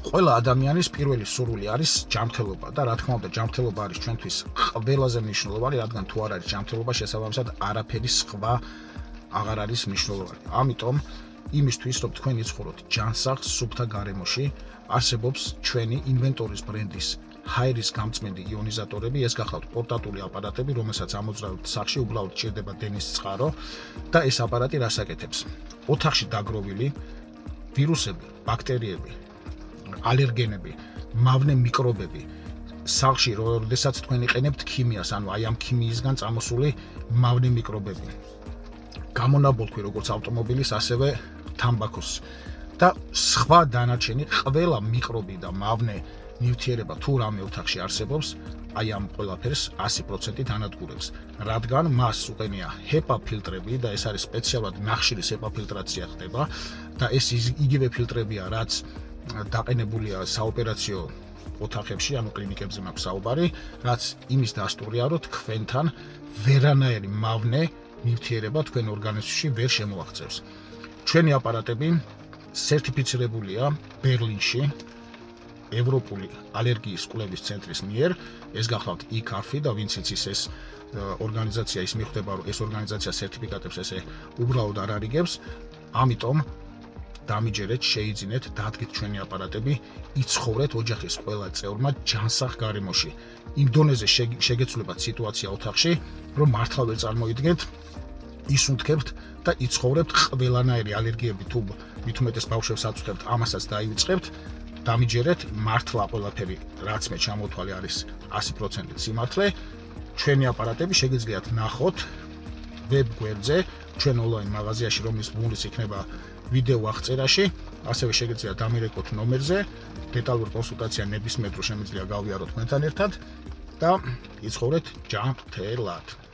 ყველა ადამიანის პირველი სურვილი არის ჯანმრთელობა და რა თქმა უნდა ჯანმრთელობა არის ჩვენთვის ყველაზე მნიშვნელოვანი, რადგან თუ არ არის ჯანმრთელობა, შესაბამისად არაფერი სხვა აღარ არის მნიშვნელოვანი. ამიტომ იმისთვის, რომ თქვენ იცხოვროთ ჯანსაღ სუფთა გარემოში, არსებობს ჩვენი ინვენტორის ბრენდის ჰაერის გამწმენდი იონიზატორები, ეს გახლავთ პორტატული აპარატები, რომელსაც ამოძრავებთ სახში, უბრალოდ ჭირდება დენის წყარო და ეს აპარატი რას აკეთებს? ოთახში დაგროვილი ვირუსები, ბაქტერიები, ალერგენები, მავნე მიკრობები, სახლში, როდესაც თქვენ იყენებთ ქიმიას, ანუ აი ამ ქიმიისგან წამოსული მავნე მიკრობები. გამონაბოლქვი როგორც ავტომობილის, ასევე თამბაქოს და სხვა დანარჩენი ყველა მიკრობი და მავნე ნივთიერება თუ რამე ოთახში არსებობს, აი ამ ყველაფერს 100%-ით ანადგურებს, რადგან მას უყენია HEPA ფილტრები და ეს არის სპეციალურად ნახშირის HEPA ფილტრაცია ხდება და ეს იგივე ფილტრებია, რაც დაყენებულია საოპერაციო ოთახებში, ანუ კლინიკებზე მაქვს საუბარი, რაც იმის დასტურია, რომ თქვენთან ვერანაირი მავნე ნივთიერება თქვენ ორგანიზმში ვერ შემოაღწევს. ჩვენი აპარატები სერტიფიცირებულია ბერლინში ევროპული ალერგიის კვლევის ცენტრის მიერ, ეს გახლავთ ICARF და ვინც იცის ეს ორგანიზაცია, ის მიხვდება, რომ ეს ორგანიზაცია სერტიფიკატებს ესე უბრალოდ არ არიგებს, ამიტომ დამიჯერეთ, შეიძინეთ, დადგეთ ჩვენი აპარატები, იცხოვრეთ ოჯახის ყველა წევრმა ჯანსაღ გარემოში. იმ დონეზე შეგეცვლებათ სიტუაცია ოთახში, რომ მართლა ვერ წარმოიდგენთ, ისუნთქებთ და იცხოვრებთ ყველანაირი ალერგიები თუ მით უმეტეს ბავშვებს აწუხებთ, ამასაც დაივიწყებთ. დამიჯერეთ, მართლა ყველაფერი რაც მე ჩამოთვალე არის 100% სიმართლე. ჩვენი აპარატები შეგიძლიათ ნახოთ ვებ გვერდზე, ჩვენ ონლაინ მაღაზიაში, რომლის ლინკი იქნება ვიდეო აღწერაში, ასევე შეგიძლიათ დამირეკოთ ნომერზე, დეტალური კონსულტაცია ნებისმიერ დროს შემიძლია გავიაროთ თქვენთან ერთად და იცხოვრეთ ჯანმრთელად.